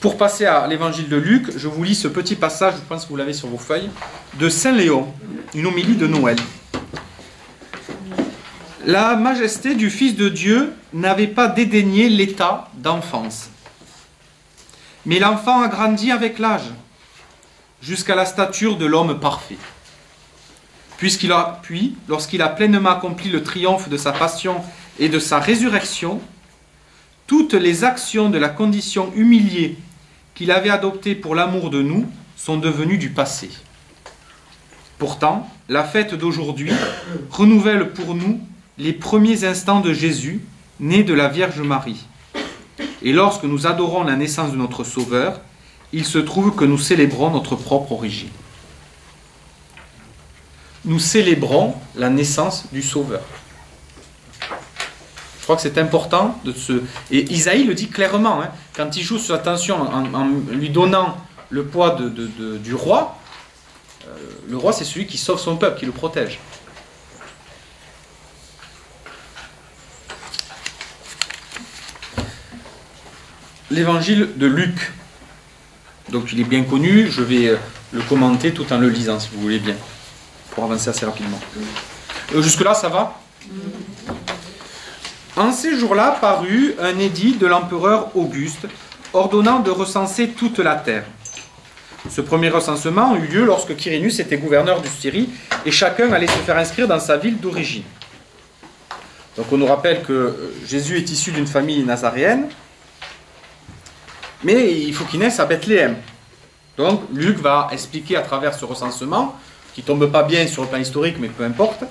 Pour passer à l'évangile de Luc, je vous lis ce petit passage, je pense que vous l'avez sur vos feuilles, de Saint Léon, une homélie de Noël. La majesté du Fils de Dieu n'avait pas dédaigné l'état d'enfance. Mais l'enfant a grandi avec l'âge, jusqu'à la stature de l'homme parfait. Puis, lorsqu'il a pleinement accompli le triomphe de sa passion et de sa résurrection, toutes les actions de la condition humiliée qu'il avait adoptée pour l'amour de nous sont devenues du passé. Pourtant, la fête d'aujourd'hui renouvelle pour nous les premiers instants de Jésus, né de la Vierge Marie. Et lorsque nous adorons la naissance de notre Sauveur, il se trouve que nous célébrons notre propre origine. Nous célébrons la naissance du Sauveur. Je crois que c'est important de se... Et Isaïe le dit clairement, hein, quand il joue sur la tension en lui donnant le poids du roi, le roi c'est celui qui sauve son peuple, qui le protège. L'évangile de Luc. Donc il est bien connu, je vais le commenter tout en le lisant si vous voulez bien, pour avancer assez rapidement. Jusque-là, ça va ? En ces jours-là parut un édit de l'empereur Auguste, ordonnant de recenser toute la terre. Ce premier recensement eut lieu lorsque Quirinus était gouverneur de Syrie, et chacun allait se faire inscrire dans sa ville d'origine. Donc on nous rappelle que Jésus est issu d'une famille nazaréenne, mais il faut qu'il naisse à Bethléem. Donc Luc va expliquer à travers ce recensement, qui ne tombe pas bien sur le plan historique, mais peu importe,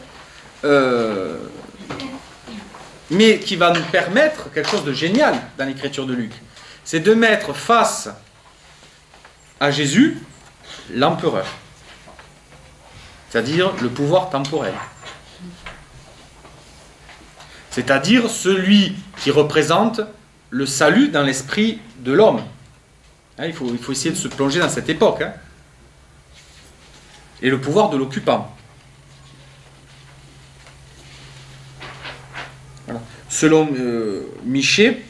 mais qui va nous permettre quelque chose de génial dans l'écriture de Luc. C'est de mettre face à Jésus l'empereur, c'est-à-dire le pouvoir temporel. C'est-à-dire celui qui représente le salut dans l'esprit de l'homme. Hein, il faut essayer de se plonger dans cette époque. Hein. Et le pouvoir de l'occupant. Voilà. Selon Michée,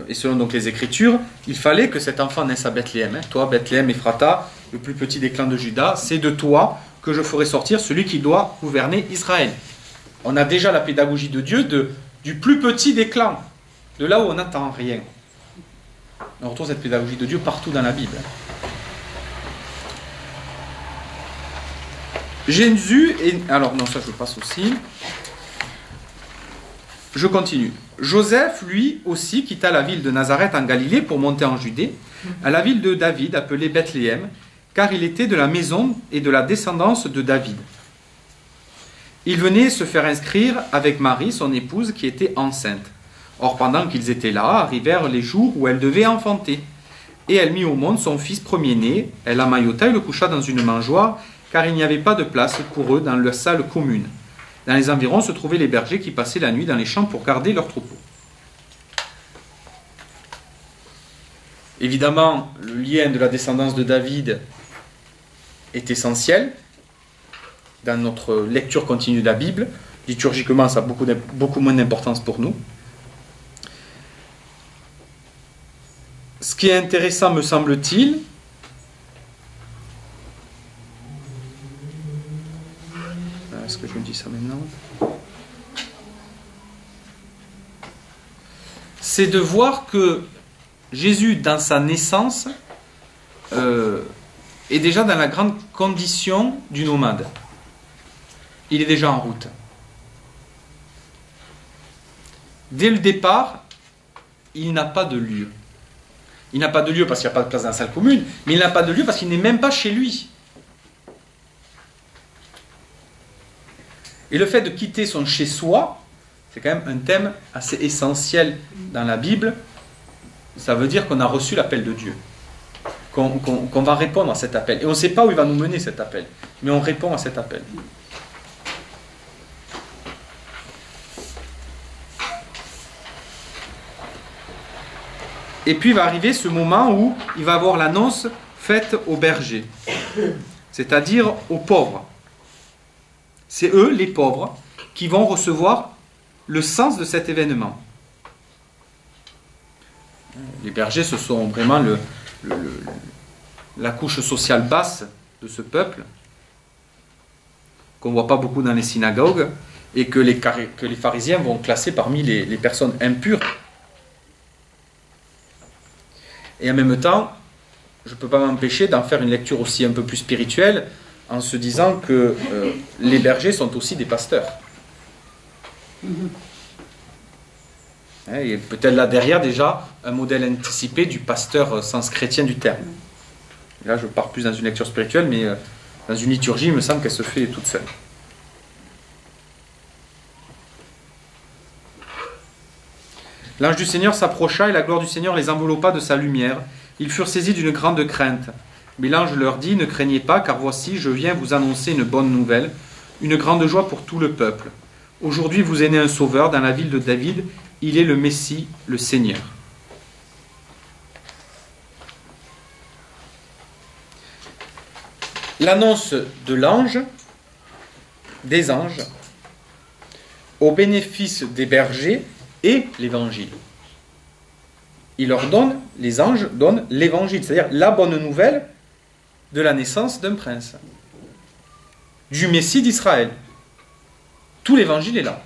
et selon donc les Écritures, il fallait que cet enfant naisse à Bethléem. Hein. Toi, Bethléem, Ephrata, le plus petit des clans de Juda, c'est de toi que je ferai sortir celui qui doit gouverner Israël. On a déjà la pédagogie de Dieu du plus petit des clans, de là où on n'attend rien. On retrouve cette pédagogie de Dieu partout dans la Bible. Jésus est... Alors non, ça je passe aussi. Je continue. Joseph, lui aussi, quitta la ville de Nazareth en Galilée pour monter en Judée, à la ville de David, appelée Bethléem, car il était de la maison et de la descendance de David. Il venait se faire inscrire avec Marie, son épouse, qui était enceinte. Or, pendant qu'ils étaient là, arrivèrent les jours où elle devait enfanter. Et elle mit au monde son fils premier-né, elle l'emmaillota et le coucha dans une mangeoire, car il n'y avait pas de place pour eux dans la salle commune. Dans les environs se trouvaient les bergers qui passaient la nuit dans les champs pour garder leurs troupeaux. Évidemment, le lien de la descendance de David est essentiel dans notre lecture continue de la Bible. Liturgiquement, ça a beaucoup moins d'importance pour nous. Ce qui est intéressant, me semble-t-il, est-ce que je me dis ça maintenant? C'est de voir que Jésus, dans sa naissance, est déjà dans la grande condition du nomade. Il est déjà en route. Dès le départ, il n'a pas de lieu. Il n'a pas de lieu parce qu'il n'y a pas de place dans la salle commune, mais il n'a pas de lieu parce qu'il n'est même pas chez lui. Et le fait de quitter son chez-soi, c'est quand même un thème assez essentiel dans la Bible. Ça veut dire qu'on a reçu l'appel de Dieu, qu'on va répondre à cet appel. Et on ne sait pas où il va nous mener cet appel, mais on répond à cet appel. Et puis va arriver ce moment où il va avoir l'annonce faite aux bergers, c'est-à-dire aux pauvres. C'est eux, les pauvres, qui vont recevoir le sens de cet événement. Les bergers, ce sont vraiment la couche sociale basse de ce peuple, qu'on ne voit pas beaucoup dans les synagogues, et que les pharisiens vont classer parmi les personnes impures. Et en même temps, je ne peux pas m'empêcher d'en faire une lecture aussi un peu plus spirituelle, en se disant que les bergers sont aussi des pasteurs. Et peut-être là derrière déjà un modèle anticipé du pasteur au sens chrétien du terme. Et là je pars plus dans une lecture spirituelle, mais dans une liturgie il me semble qu'elle se fait toute seule. L'ange du Seigneur s'approcha et la gloire du Seigneur les enveloppa de sa lumière. Ils furent saisis d'une grande crainte. Mais l'ange leur dit, ne craignez pas, car voici, je viens vous annoncer une bonne nouvelle, une grande joie pour tout le peuple. Aujourd'hui vous est né un sauveur dans la ville de David, il est le Messie, le Seigneur. L'annonce de l'ange, des anges, au bénéfice des bergers et l'évangile. Il leur donne, les anges donnent l'évangile, c'est-à-dire la bonne nouvelle de la naissance d'un prince, du Messie d'Israël. Tout l'évangile est là.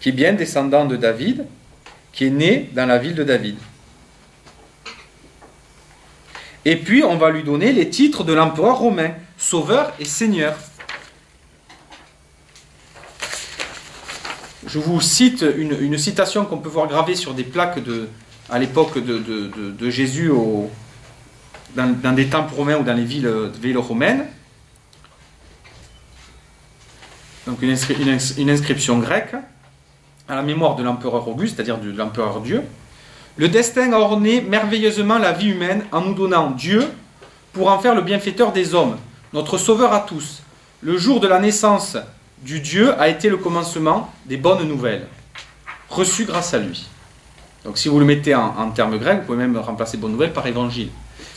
Qui est bien descendant de David, qui est né dans la ville de David. Et puis on va lui donner les titres de l'empereur romain, sauveur et seigneur. Je vous cite une citation qu'on peut voir gravée sur des plaques à l'époque de Jésus dans des temples romains ou dans les villes romaines. Donc une inscription grecque à la mémoire de l'empereur Auguste, c'est-à-dire de l'empereur Dieu. Le destin a orné merveilleusement la vie humaine en nous donnant Dieu pour en faire le bienfaiteur des hommes, notre sauveur à tous. Le jour de la naissance du Dieu a été le commencement des bonnes nouvelles, reçues grâce à lui. Donc si vous le mettez en termes grecs, vous pouvez même remplacer bonne nouvelle par évangile.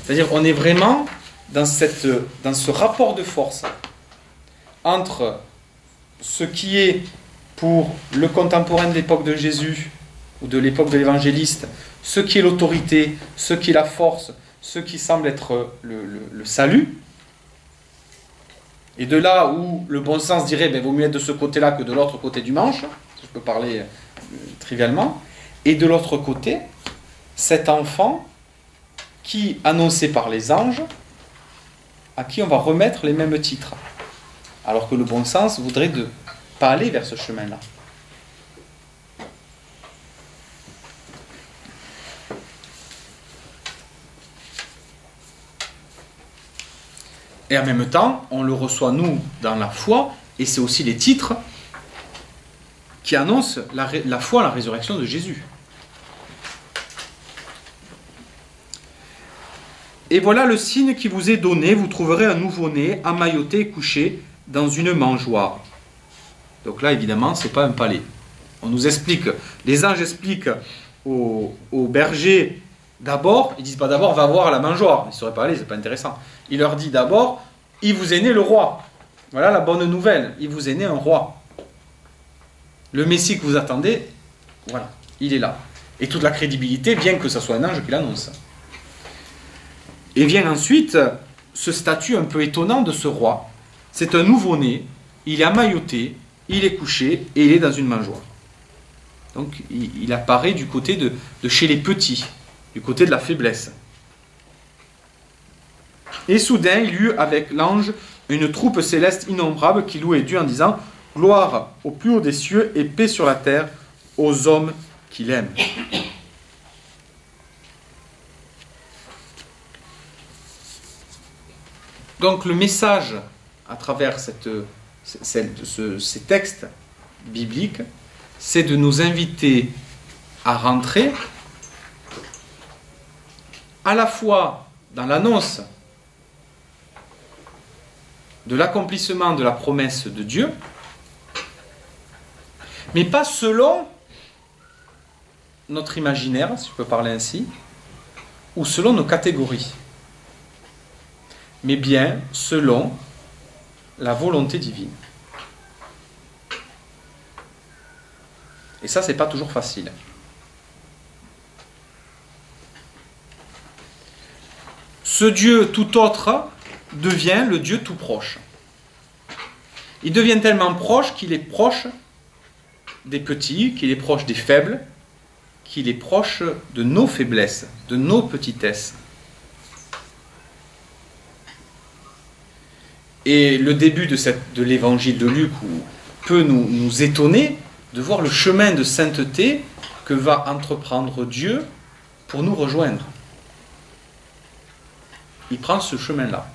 C'est-à-dire on est vraiment dans ce rapport de force entre ce qui est pour le contemporain de l'époque de Jésus ou de l'époque de l'évangéliste, ce qui est l'autorité, ce qui est la force, ce qui semble être le salut. Et de là où le bon sens dirait vaut mieux être de ce côté-là que de l'autre côté du manche, je peux parler trivialement, et de l'autre côté, cet enfant qui, annoncé par les anges, à qui on va remettre les mêmes titres. Alors que le bon sens voudrait ne pas aller vers ce chemin-là. Et en même temps, on le reçoit nous dans la foi, et c'est aussi les titres qui annoncent la foi, la résurrection de Jésus. Et voilà le signe qui vous est donné, vous trouverez un nouveau-né, emmailloté et couché dans une mangeoire. Donc là, évidemment, ce n'est pas un palais. On nous explique, les anges expliquent aux bergers, d'abord, ils disent pas d'abord, va voir la mangeoire, ils ne seraient pas allés, ce n'est pas intéressant. Il leur dit d'abord, il vous est né le roi. Voilà la bonne nouvelle, il vous est né un roi. Le Messie que vous attendez, voilà, il est là. Et toute la crédibilité vient que ce soit un ange qui l'annonce. Et vient ensuite ce statut un peu étonnant de ce roi. C'est un nouveau-né, il est emmailloté, il est couché et il est dans une mangeoire. Donc il apparaît du côté de chez les petits, du côté de la faiblesse. Et soudain, il y eut avec l'ange une troupe céleste innombrable qui louait Dieu en disant « Gloire au plus haut des cieux et paix sur la terre aux hommes qui l'aiment. » Donc le message à travers ces textes bibliques, c'est de nous inviter à rentrer à la fois dans l'annonce de l'accomplissement de la promesse de Dieu, mais pas selon notre imaginaire, si je peux parler ainsi, ou selon nos catégories, mais bien selon la volonté divine. Et ça, c'est pas toujours facile. ce Dieu tout autre devient le Dieu tout proche. Il devient tellement proche qu'il est proche des petits, qu'il est proche des faibles, qu'il est proche de nos faiblesses, de nos petitesses. Et le début de l'évangile de Luc peut nous étonner de voir le chemin de sainteté que va entreprendre Dieu pour nous rejoindre. Il prend ce chemin-là.